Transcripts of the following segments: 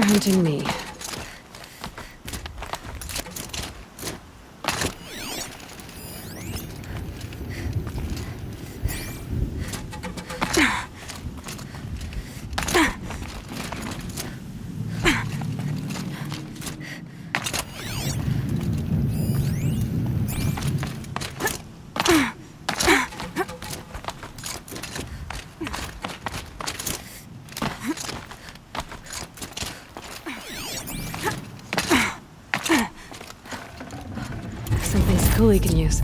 hunting me. Something Scully can use.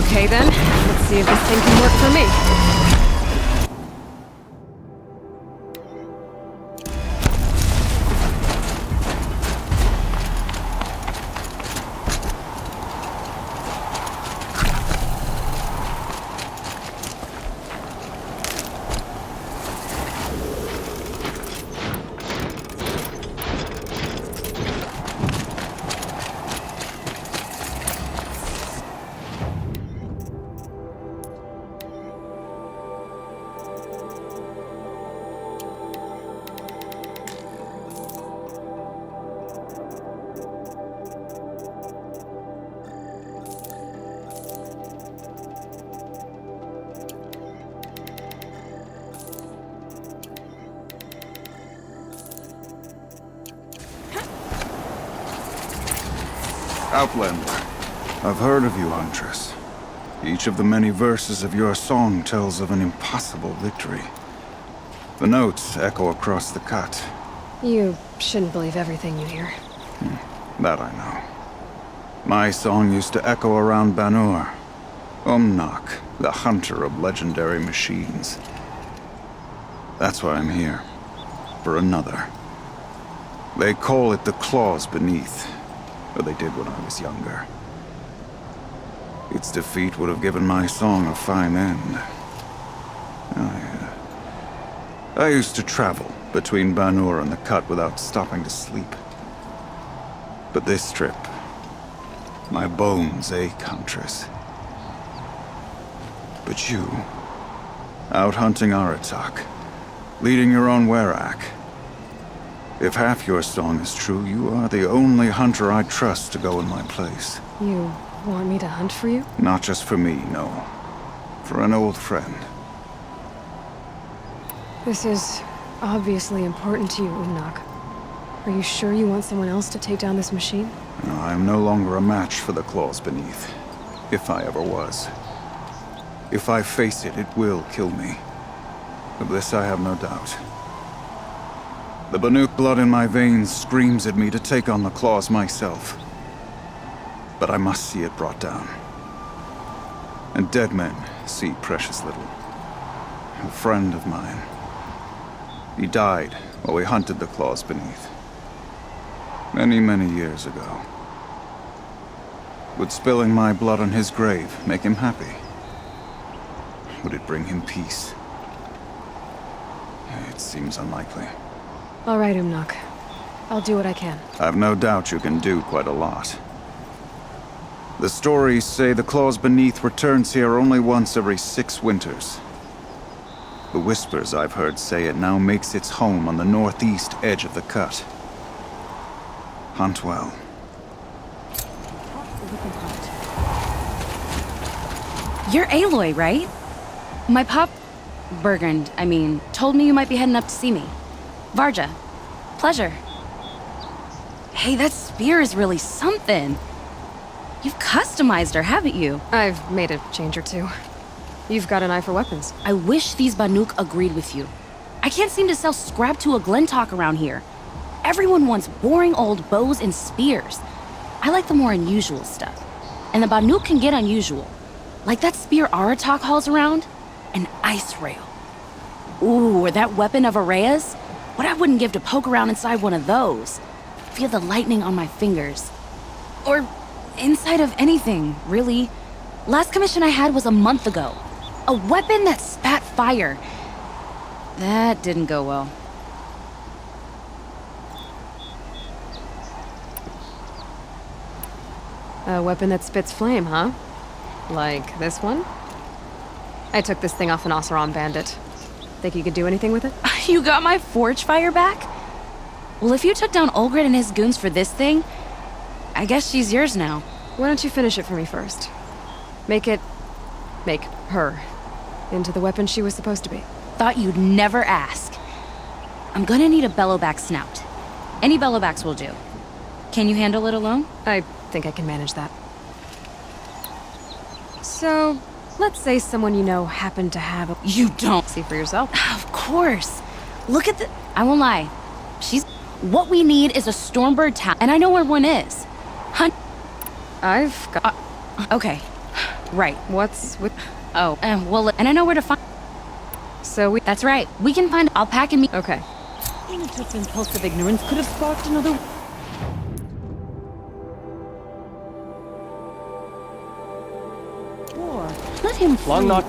Okay then, let's see if this thing can work for me. Outlander. I've heard of you, Huntress. Each of the many verses of your song tells of an impossible victory. The notes echo across the cut. You shouldn't believe everything you hear. That I know. My song used to echo around Banuk. Umnak, the hunter of legendary machines. That's why I'm here. For another. They call it the claws beneath. Or they did when I was younger. Its defeat would have given my song a fine end. I used to travel between Banuk and the cut without stopping to sleep. But this trip, my bones ache, Huntress. But you, out hunting Aratak, leading your own Werak. If half your song is true, you are the only hunter I trust to go in my place. You want me to hunt for you? Not just for me, no. For an old friend. This is obviously important to you, Umnak. Are you sure you want someone else to take down this machine? No, I am no longer a match for the claws beneath. If I ever was. If I face it, it will kill me. Of this I have no doubt. The Banuk blood in my veins screams at me to take on the claws myself. But I must see it brought down. And dead men see precious little. A friend of mine. He died while we hunted the claws beneath. Many, many years ago. Would spilling my blood on his grave make him happy? Would it bring him peace? It seems unlikely. All right, Umnak. I'll do what I can. I've no doubt you can do quite a lot. The stories say the claws beneath returns here only once every 6 winters. The whispers I've heard say it now makes its home on the northeast edge of the cut. Hunt well. You're Aloy, right? My pop... Bergund, I mean, told me you might be heading up to see me. Varja. Pleasure. Hey, that spear is really something. You've customized her, haven't you? I've made a change or two. You've got an eye for weapons. I wish these Banuk agreed with you. I can't seem to sell scrap to a Glentalk around here. Everyone wants boring old bows and spears. I like the more unusual stuff. And the Banuk can get unusual. Like that spear Aratak hauls around. An ice rail. Ooh, or that weapon of Araya's? What I wouldn't give to poke around inside one of those. Feel the lightning on my fingers. Or inside of anything, really. Last commission I had was a month ago. A weapon that spat fire. That didn't go well. A weapon that spits flame, huh? Like this one? I took this thing off an Oseram bandit. Think you could do anything with it? You got my forge fire back? Well, if you took down Olgrid and his goons for this thing, I guess she's yours now. Why don't you finish it for me first? Make her into the weapon she was supposed to be. Thought you'd never ask. I'm gonna need a bellowback snout. Any bellowbacks will do. Can you handle it alone? I think I can manage that. So, let's say someone you know happened to have a... You don't. See for yourself. Of course. Look at the... I won't lie. She's... What we need is a Stormbird town, and I know where one is. Hunt... I've got... Okay. Right. What's with... Oh, well, and I know where to find... So we... That's right. We can find... I'll pack and meet... Okay. Even just impulsive ignorance could have sparked another... war. Let him Long free. knock.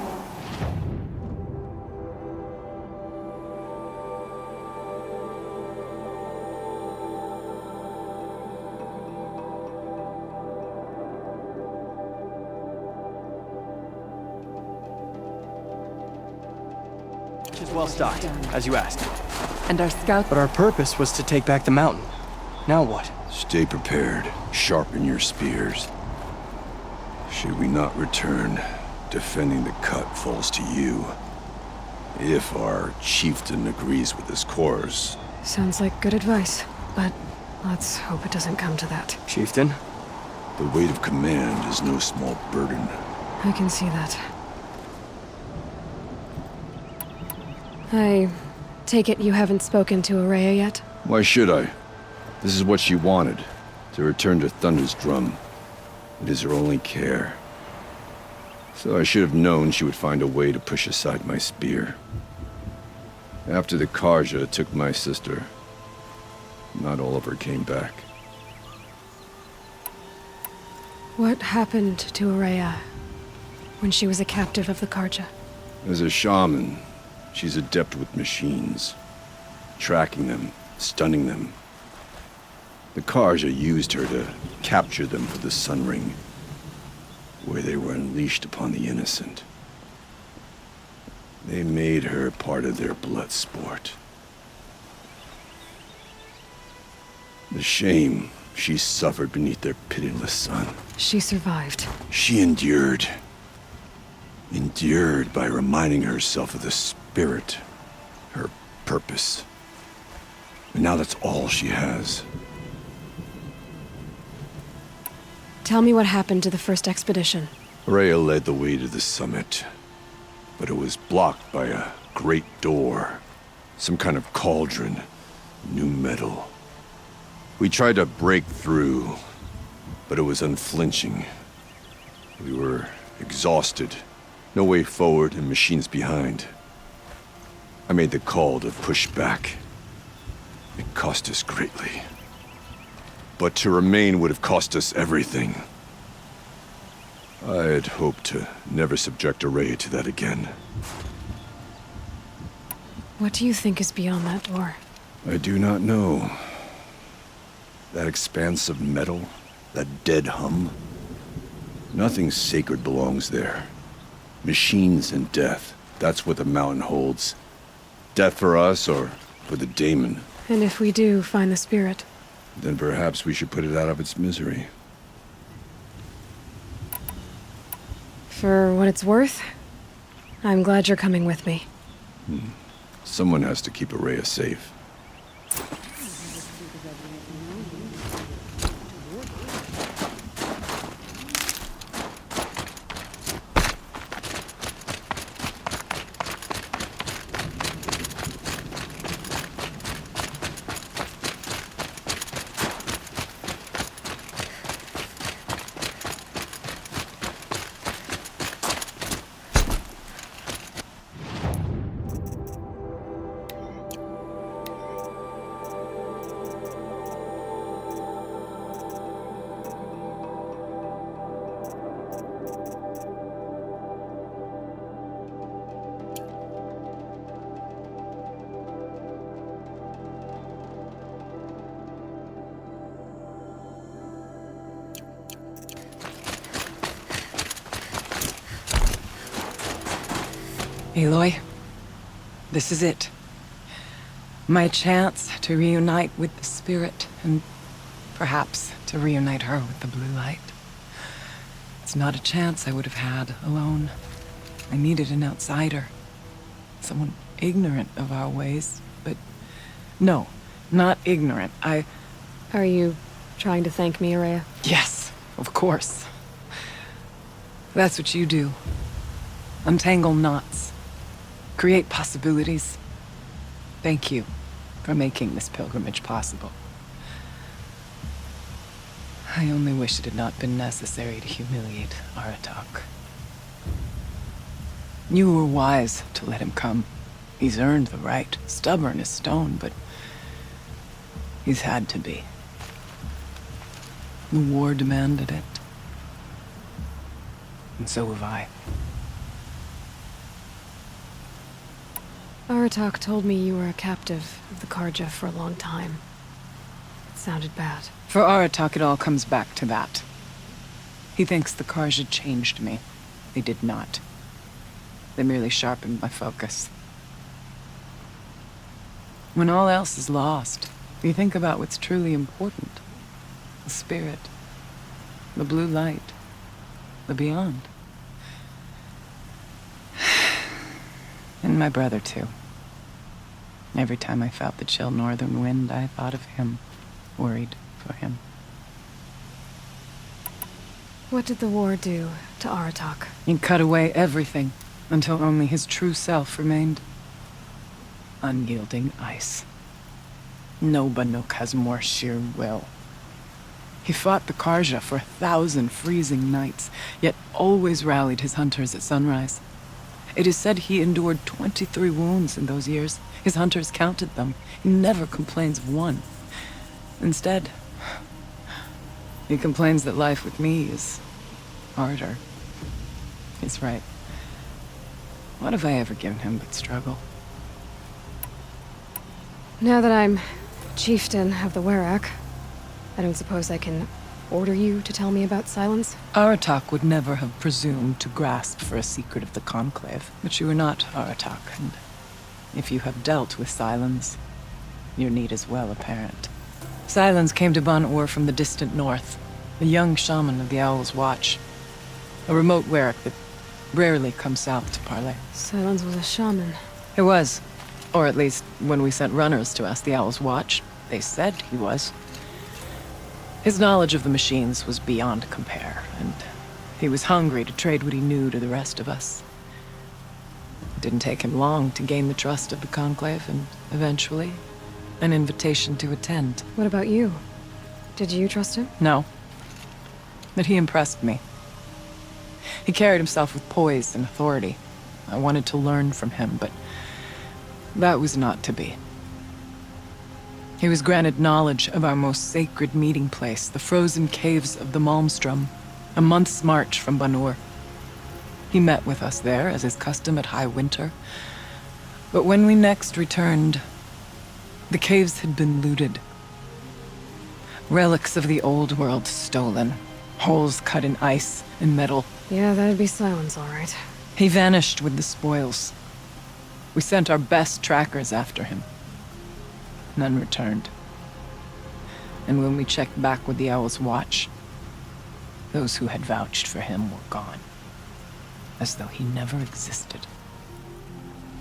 Is well stocked, as you asked. And our scout... But our purpose was to take back the mountain. Now what? Stay prepared. Sharpen your spears. Should we not return, defending the cut falls to you. If our chieftain agrees with his course. Sounds like good advice, but let's hope it doesn't come to that. Chieftain? The weight of command is no small burden. I can see that. I take it you haven't spoken to Araya yet? Why should I? This is what she wanted, to return to Thunder's drum. It is her only care. So I should have known she would find a way to push aside my spear. After the Karja took my sister, not all of her came back. What happened to Araya when she was a captive of the Karja? As a shaman, she's adept with machines. Tracking them, stunning them. The Karja used her to capture them for the Sun Ring, where they were unleashed upon the innocent. They made her part of their blood sport. The shame she suffered beneath their pitiless sun. She survived. She endured. Endured by reminding herself of the spirit, her purpose. And now that's all she has. Tell me what happened to the first expedition. Rhea led the way to the summit, but it was blocked by a great door. Some kind of cauldron, new metal. We tried to break through, but it was unflinching. We were exhausted, no way forward and machines behind. I made the call to push back. It cost us greatly. But to remain would have cost us everything. I had hoped to never subject Araya to that again. What do you think is beyond that door? I do not know. That expanse of metal, that dead hum. Nothing sacred belongs there. Machines and death, that's what the mountain holds. Death for us or for the daemon. And if we do find the spirit? Then perhaps we should put it out of its misery. For what it's worth, I'm glad you're coming with me. Someone has to keep Araya safe. Aloy, this is it. My chance to reunite with the spirit, and perhaps to reunite her with the blue light. It's not a chance I would have had alone. I needed an outsider. Someone ignorant of our ways, but no, not ignorant. Are you trying to thank me, Araya? Yes, of course. That's what you do. Untangle knots. Create possibilities. Thank you for making this pilgrimage possible. I only wish it had not been necessary to humiliate Aratak. You were wise to let him come. He's earned the right. Stubborn as stone, but he's had to be. The war demanded it. And so have I. Aratak told me you were a captive of the Karja for a long time. It sounded bad. For Aratak, it all comes back to that. He thinks the Karja changed me. They did not. They merely sharpened my focus. When all else is lost, you think about what's truly important. The spirit. The blue light. The beyond. And my brother, too. Every time I felt the chill northern wind, I thought of him. Worried for him. What did the war do to Aratak? He cut away everything, until only his true self remained. Unyielding ice. No Banuk has more sheer will. He fought the Karja for 1,000 freezing nights, yet always rallied his hunters at sunrise. It is said he endured 23 wounds in those years. His hunters counted them. He never complains of one. Instead, he complains that life with me is harder. He's right. What have I ever given him but struggle? Now that I'm chieftain of the Werak, I don't suppose I can order you to tell me about Silence? Aratak would never have presumed to grasp for a secret of the Conclave. But you are not Aratak, and if you have dealt with Silence, your need is well apparent. Silence came to Banuk from the distant north, a young shaman of the Owl's Watch. A remote Werak that rarely comes south to parley. Silence was a shaman. It was. Or at least, when we sent runners to ask the Owl's Watch, they said he was. His knowledge of the machines was beyond compare, and he was hungry to trade what he knew to the rest of us. It didn't take him long to gain the trust of the Conclave, and eventually, an invitation to attend. What about you? Did you trust him? No. But he impressed me. He carried himself with poise and authority. I wanted to learn from him, but that was not to be. He was granted knowledge of our most sacred meeting place, the frozen caves of the Malmstrom, a month's march from Banur. He met with us there, as is custom at high winter. But when we next returned, the caves had been looted. Relics of the old world stolen. Holes cut in ice and metal. Yeah, that'd be Silence, all right. He vanished with the spoils. We sent our best trackers after him. None returned. And when we checked back with the Owl's Watch, those who had vouched for him were gone. As though he never existed.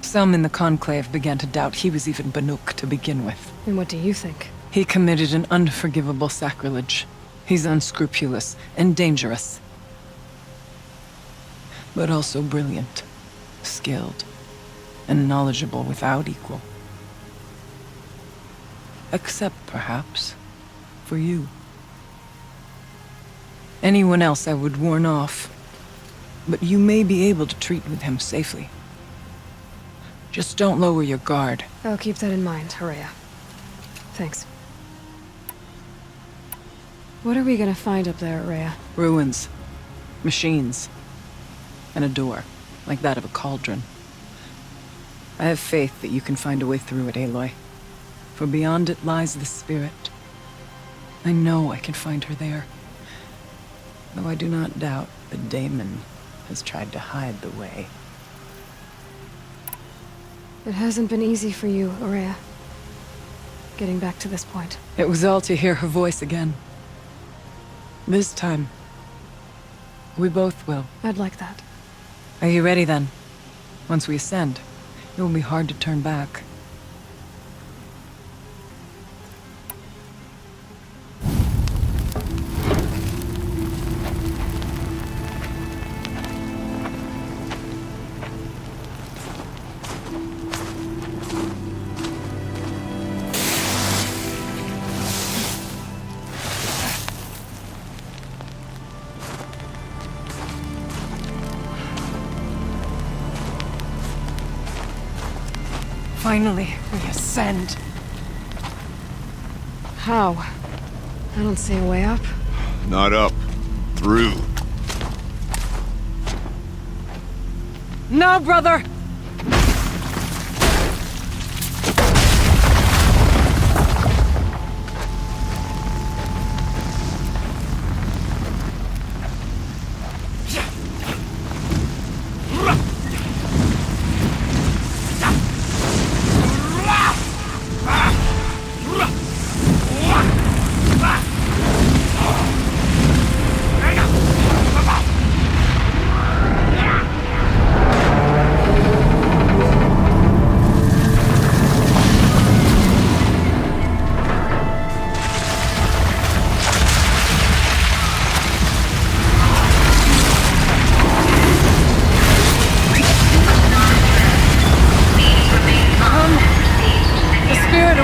Some in the Conclave began to doubt he was even Banuk to begin with. And what do you think? He committed an unforgivable sacrilege. He's unscrupulous and dangerous. But also brilliant, skilled, and knowledgeable without equal. Except, perhaps, for you. Anyone else I would warn off, but you may be able to treat with him safely. Just don't lower your guard. I'll keep that in mind, Horea. Thanks. What are we gonna find up there, Horea? Ruins, machines, and a door, like that of a cauldron. I have faith that you can find a way through it, Aloy. For beyond it lies the spirit. I know I can find her there. Though I do not doubt that Damon has tried to hide the way. It hasn't been easy for you, Horea. Getting back to this point. It was all to hear her voice again. This time, we both will. I'd like that. Are you ready then? Once we ascend, it will be hard to turn back. Finally, we ascend. How? I don't see a way up. Not up. Through. No, brother!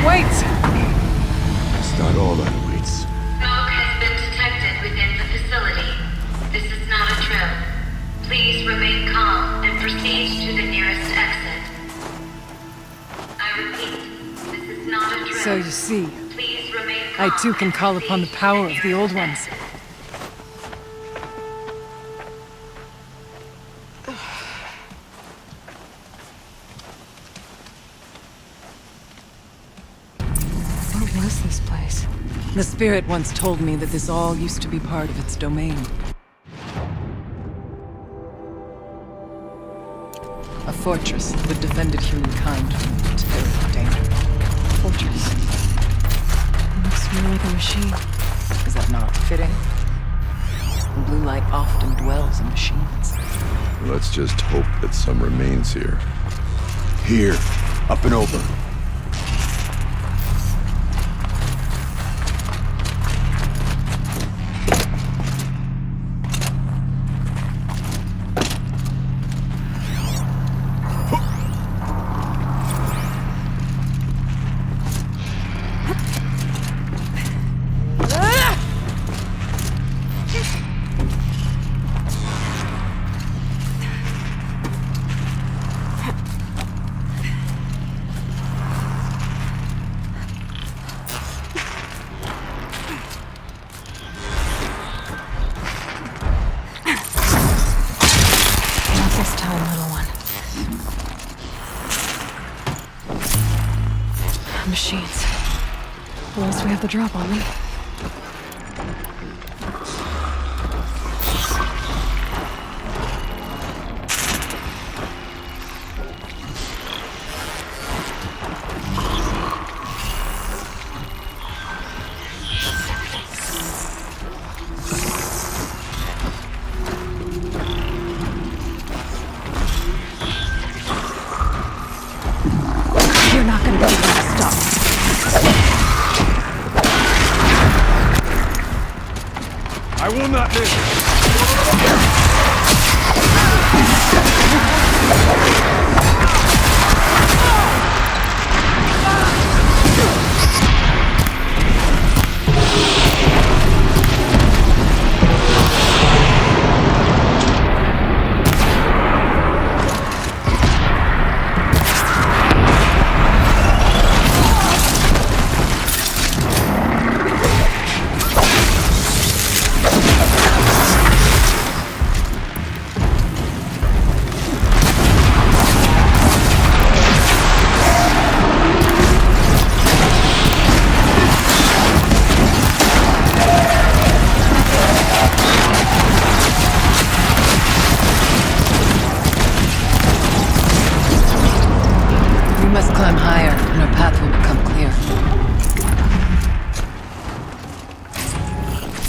Awaits! It's not all that awaits. Smoke has been detected within the facility. This is not a drill. Please remain calm and proceed to the nearest exit. I repeat, this is not a drill. So you see, Please remain calm I too can and call upon the proceed to power of the old nearest ones. exit. What was this place? The spirit once told me that this all used to be part of its domain. A fortress that defended humankind from terrible danger. Fortress. It looks more like a machine. Is that not fitting? The blue light often dwells in machines. Let's just hope that some remains here. Here. Up and over. Machines. What else do we have to drop on them? You're not gonna be able to stop. I will not live. We must climb higher, and our path will become clear.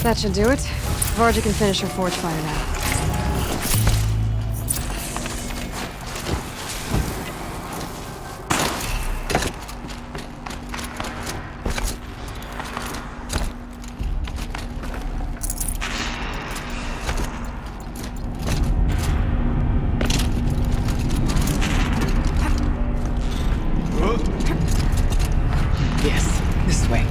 That should do it. Varja can finish her forge fire now. Yes, this way.